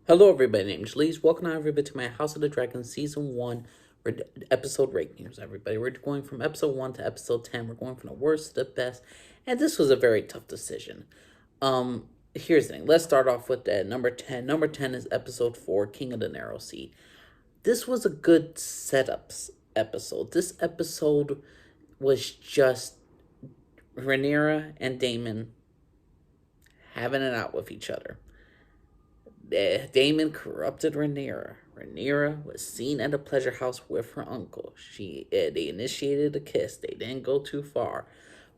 Hello, everybody. Name's Lee's. Welcome, everybody, to my House of the Dragon Season 1 episode rankings, everybody. We're going from episode 1 to episode 10. We're going from the worst to the best. And this was a very tough decision. Here's the thing. Let's start off with that. Number 10. Number 10 is episode 4, King of the Narrow Sea. This was a good setups episode. This episode was just Rhaenyra and Daemon having it out with each other. Daemon corrupted Rhaenyra. Rhaenyra was seen at a pleasure house with her uncle. They initiated a kiss. They didn't go too far,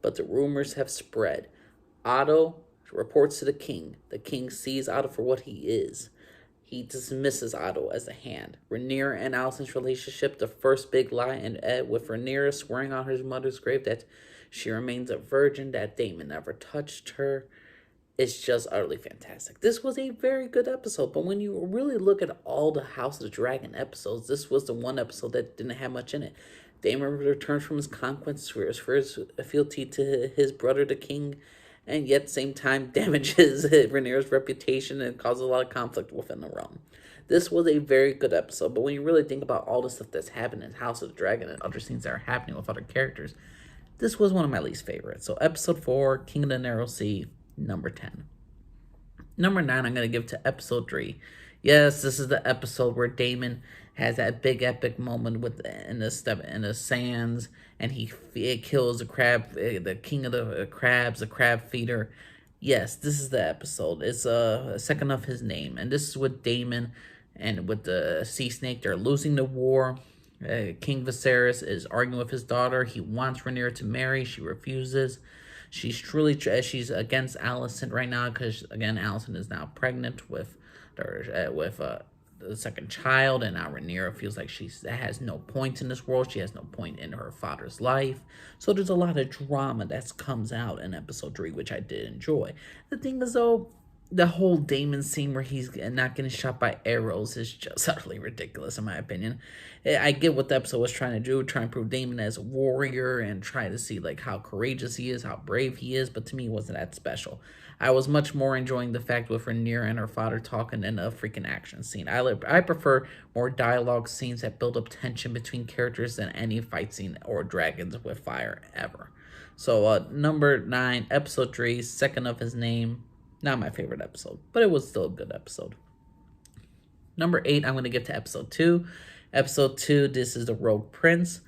but the rumors have spread. Otto reports to the king. The king sees Otto for what he is. He dismisses Otto as a hand. Rhaenyra and Alicent's relationship, the first big lie, and with Rhaenyra swearing on her mother's grave that she remains a virgin, that Daemon never touched her. It's just utterly fantastic. This was a very good episode, but when you really look at all the House of the Dragon episodes, this was the one episode that didn't have much in it. Daemon returns from his conquest, swears for his fealty to his brother, the king, and yet at the same time damages Rhaenyra's reputation and causes a lot of conflict within the realm. This was a very good episode, but when you really think about all the stuff that's happened in House of the Dragon and other scenes that are happening with other characters, this was one of my least favorites. So episode 4, King of the Narrow Sea, number 10. Number 9, I'm going to give to episode 3. Yes, this is the episode where Daemon has that big epic moment in the sands, and it kills the king of the crabs, the crab feeder. Yes, this is the episode. It's a second of his name, and this is with Daemon and with the sea snake. They're losing the war. King Viserys is arguing with his daughter. He wants Rhaenyra to marry. She refuses. She's against Alicent right now because again Alicent is now pregnant with the second child, and now Rhaenyra feels like she has no point in this world. She has no point in her father's life. So there's a lot of drama that comes out in episode 3, which I did enjoy. The thing is though, the whole Daemon scene where he's not getting shot by arrows is just utterly ridiculous in my opinion. I get what the episode was trying to do, try and prove Daemon as a warrior and try to see like how courageous he is, how brave he is, but to me it wasn't that special. I was much more enjoying the fact with Rhaenyra and her father talking than a freaking action scene. I prefer more dialogue scenes that build up tension between characters than any fight scene or dragons with fire ever. So number 9, episode 3, second of his name. Not my favorite episode, but it was still a good episode. Number 8, I'm going to give to episode 2. Episode 2, this is the Rogue Prince.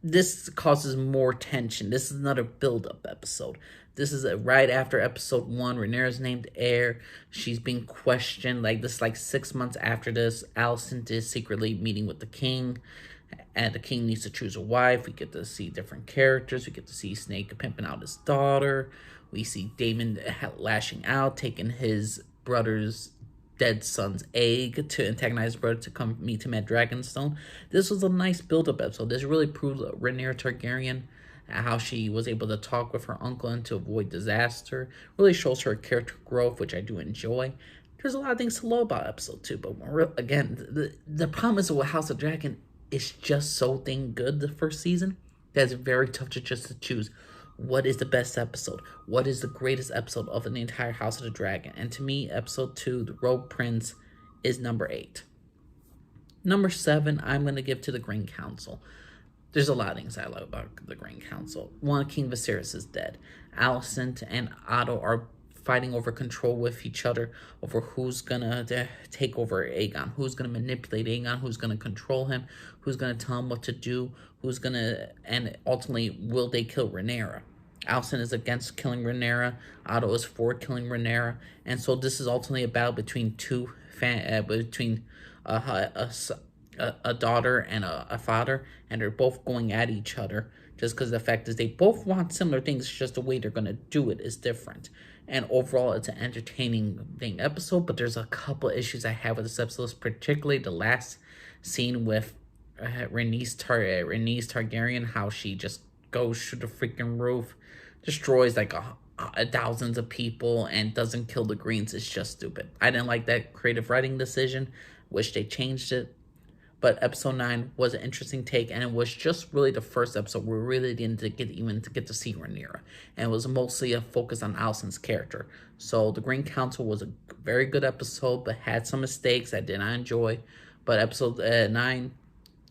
This causes more tension. This is another build-up episode. This is right after episode 1. Rhaenyra's named heir. She's being questioned. Like 6 months after this, Alicent is secretly meeting with the king. And the king needs to choose a wife. We get to see different characters. We get to see Snake pimping out his daughter. We see Daemon lashing out, taking his brother's dead son's egg to antagonize his brother to come meet him at Dragonstone. This was a nice build-up episode. This really proved Rhaenyra Targaryen, how she was able to talk with her uncle and to avoid disaster. Really shows her character growth, which I do enjoy. There's a lot of things to love about episode 2, but again, the problem is with House of Dragon, it's just so dang good the first season that it's very tough to choose what is the best episode, what is the greatest episode of the entire House of the Dragon. And to me, episode 2, The Rogue Prince, is number 8. Number 7, I'm going to give to the Green Council. There's a lot of things I love about the Green Council. One, King Viserys is dead. Alicent and Otto are fighting over control with each other over who's gonna take over Aegon, who's gonna manipulate Aegon, who's gonna control him, who's gonna tell him what to do, and ultimately will they kill Rhaenyra. Alicent is against killing Rhaenyra, Otto is for killing Rhaenyra, and so this is ultimately a battle between a daughter and a father, and they're both going at each other just because the fact is they both want similar things, it's just the way they're going to do it is different. And overall, it's an entertaining episode, but there's a couple of issues I have with this episode, particularly the last scene with Rhaenys Targaryen, how she just goes through the freaking roof, destroys like thousands of people, and doesn't kill the Greens. It's just stupid. I didn't like that creative writing decision. Wish they changed it. But episode 9 was an interesting take, and it was just really the first episode where we really didn't get to see Rhaenyra, and it was mostly a focus on Alicent's character. So the Green Council was a very good episode, but had some mistakes I did not enjoy. But episode 9,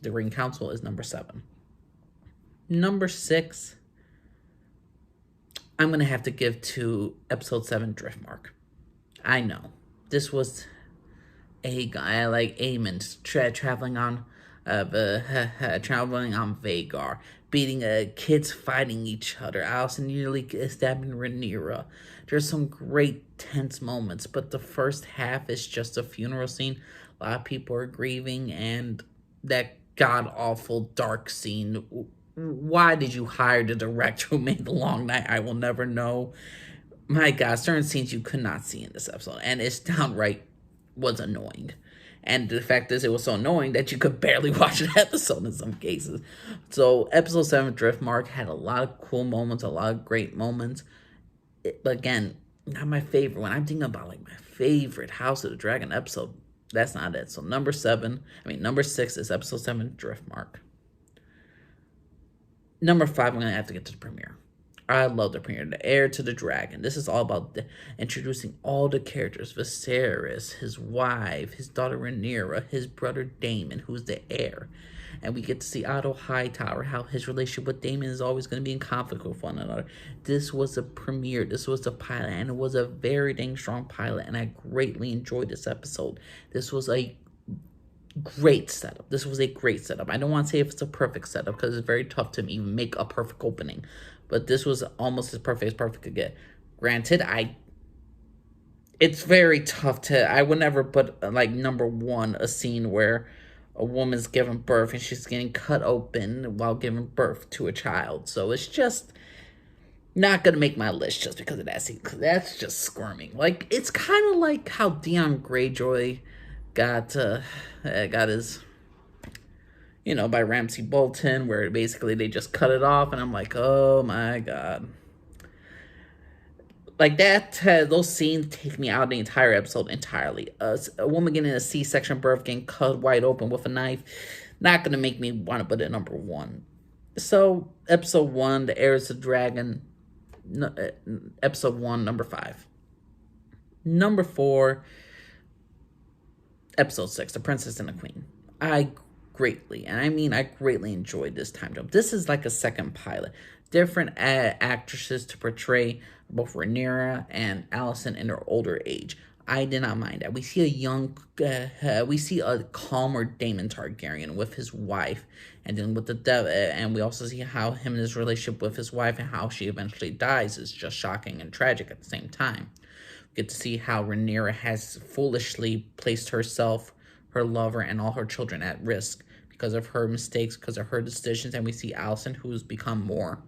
the Green Council, is number 7. Number 6, I'm gonna have to give to episode 7, Driftmark. I know this was a guy like Aemond traveling on traveling on Vagar, beating kids fighting each other. Alicent nearly stabbing Rhaenyra. There's some great tense moments, but the first half is just a funeral scene. A lot of people are grieving, and that god awful dark scene. Why did you hire the director who made The Long Night? I will never know. My God, certain scenes you could not see in this episode, and it's downright was annoying. And the fact is, it was so annoying that you could barely watch an episode in some cases. So episode 7, Driftmark, had a lot of cool moments, a lot of great moments. But again, not my favorite. When I'm thinking about like my favorite House of the Dragon episode, that's not it. So number 6 is episode 7, Driftmark. Number 5, I'm going to have to get to the premiere. I love the premiere, The Heir to the Dragon. This is all about introducing all the characters. Viserys, his wife, his daughter Rhaenyra, his brother Daemon, who's the heir. And we get to see Otto Hightower, how his relationship with Daemon is always going to be in conflict with one another. This was a premiere. This was the pilot, and it was a very dang strong pilot, and I greatly enjoyed this episode. This was a great setup. I don't want to say if it's a perfect setup, because it's very tough to even make a perfect opening. But this was almost as perfect could get. Granted, it's very tough to, I would never put, like, number 1, a scene where a woman's giving birth and she's getting cut open while giving birth to a child. So it's just not going to make my list just because of that scene, because that's just squirming. Like, it's kind of like how Theon Greyjoy got his, by Ramsay Bolton, where basically they just cut it off, and I'm like, oh my God. Like that, those scenes take me out of the entire episode entirely. A woman getting a C-section birth, getting cut wide open with a knife, not gonna make me want to put it number 1. So, episode 1, The Heir to the Dragon, episode 1, number 5. Number 4, episode 6, The Princess and the Queen. I greatly enjoyed this time jump. This is like a second pilot. Different actresses to portray both Rhaenyra and Alicent in their older age. I did not mind that. We see a calmer Daemon Targaryen with his wife, and then with and we also see how him and his relationship with his wife and how she eventually dies is just shocking and tragic at the same time. We get to see how Rhaenyra has foolishly placed herself, her lover, and all her children at risk because of her mistakes, because of her decisions, and we see Alicent, who's become more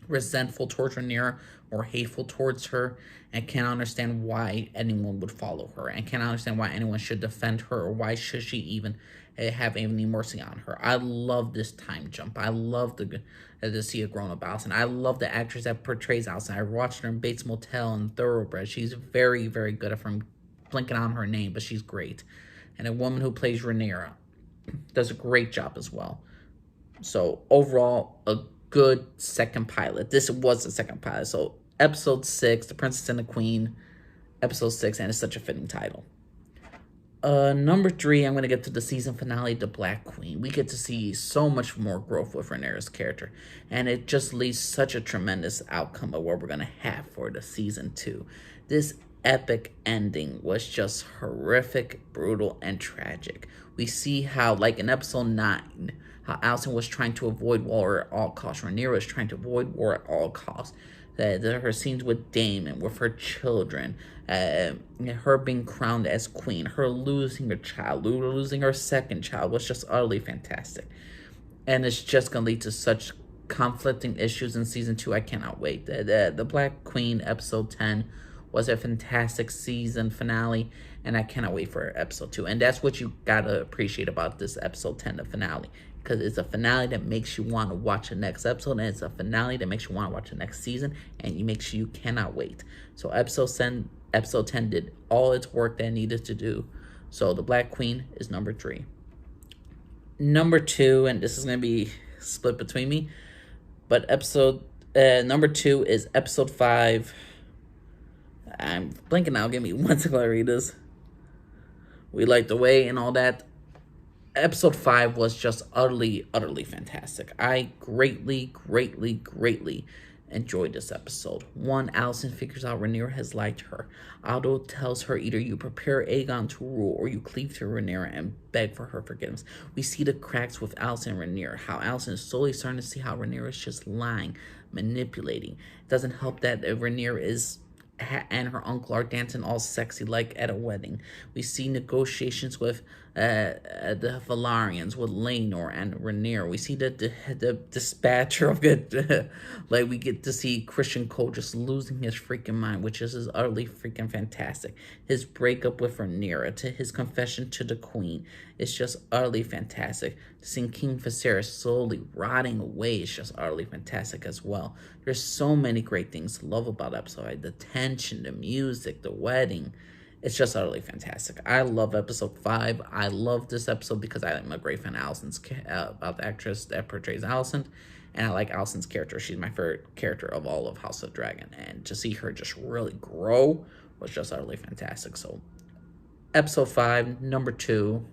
resentful towards Rhaenyra, more hateful towards her, and cannot understand why anyone would follow her, and cannot understand why anyone should defend her, or why should she even have any mercy on her. I love this time jump. I love to see a grown-up Alicent. I love the actress that portrays Alicent. I watched her in Bates Motel and Thoroughbred. She's very, very good. If I'm blinking on her name, but she's great. And a woman who plays Rhaenyra does a great job as well. So overall, a good second pilot. This was the second pilot. So episode 6, The Princess and the Queen, episode 6, and it's such a fitting title. Number 3, I'm going to get to the season finale, The Black Queen. We get to see so much more growth with Rhaenyra's character, and it just leaves such a tremendous outcome of what we're going to have for the season 2. This epic ending was just horrific, brutal, and tragic. We see how, like in episode 9, how Alicent was trying to avoid war at all costs. Rhaenyra was trying to avoid war at all costs. Her scenes with Daemon, with her children, her being crowned as queen, her losing her child, losing her second child was just utterly fantastic. And it's just going to lead to such conflicting issues in season 2. I cannot wait. The Black Queen episode 10 was a fantastic season finale, and I cannot wait for episode 2. And that's what you gotta appreciate about this episode 10, the finale, because it's a finale that makes you want to watch the next episode, and it's a finale that makes you want to watch the next season, and you make sure you cannot wait. So episode 10 did all its work that it needed to do. So The Black Queen is number 3. Number two, and this is going to be split between me, but episode number two is episode 5. I'm blanking now. Give me 1 second to read this. We Light the Way and all that. Episode 5 was just utterly fantastic. I greatly enjoyed this episode. One, Alicent figures out Rhaenyra has lied to her. Otto tells her either you prepare Aegon to rule or you cleave to Rhaenyra and beg for her forgiveness. We see the cracks with Alicent and Rhaenyra, how Alicent is slowly starting to see how Rhaenyra is just lying, manipulating. It doesn't help that Rhaenyra is and her uncle are dancing all sexy like at a wedding. We see negotiations with the Valarians, with Laenor and Rhaenyra. We see the dispatcher of good, like we get to see Christian Cole just losing his freaking mind, which is utterly freaking fantastic. His breakup with Rhaenyra, to his confession to the Queen, it's just utterly fantastic. Seeing King Viserys slowly rotting away is just utterly fantastic as well. There's so many great things to love about the episode. The tension, the music, the wedding. It's just utterly fantastic. I love episode 5. I love this episode because I'm a great fan of Alicent's, about the actress that portrays Alicent. And I like Alicent's character. She's my favorite character of all of House of Dragon. And to see her just really grow was just utterly fantastic. So episode 5, number 2,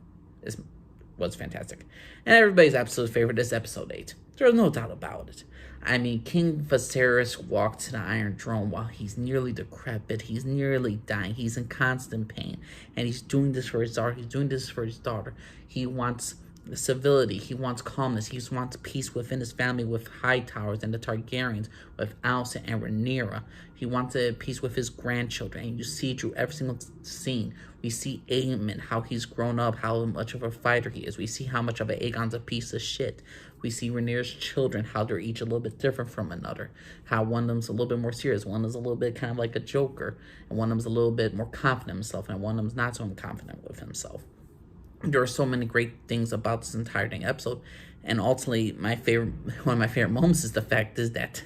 was fantastic. And everybody's absolute favorite is episode 8. There's no doubt about it. I mean, King Viserys walked to the Iron Throne while he's nearly decrepit. He's nearly dying. He's in constant pain. And he's doing this for his daughter. He's doing this for his daughter. He wants civility. He wants calmness. He wants peace within his family with Hightowers and the Targaryens, with Alicent and Rhaenyra. He wants peace with his grandchildren. And you see through every single scene. We see Aemon, how he's grown up, how much of a fighter he is. We see how much of an Aegon's a piece of shit. We see Rhaenyra's children, how they're each a little bit different from another. How one of them's a little bit more serious, one is a little bit kind of like a joker, and one of them's a little bit more confident in himself, and one of them's not so confident with himself. There are so many great things about this entire dang episode, and ultimately, one of my favorite moments is the fact is that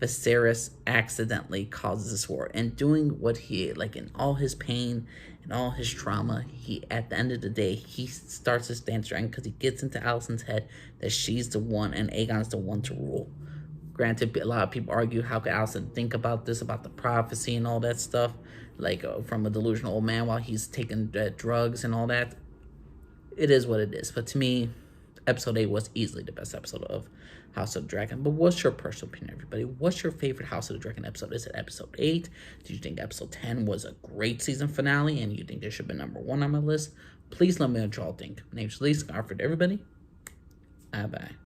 Viserys accidentally causes this war, and doing what he, like, in all his pain and all his trauma, he, at the end of the day, he starts to stand strong because he gets into Alicent's head that she's the one and Aegon's the one to rule. Granted, a lot of people argue how could Alicent think about this, about the prophecy and all that stuff, like from a delusional old man while he's taking drugs and all that. It is what it is. But to me, episode 8 was easily the best episode of House of the Dragon. But what's your personal opinion, everybody? What's your favorite House of the Dragon episode? Is it episode 8? Do you think episode 10 was a great season finale and you think it should be number 1 on my list? Please let me know what y'all think. My name's Lee Scarford, everybody. Bye-bye.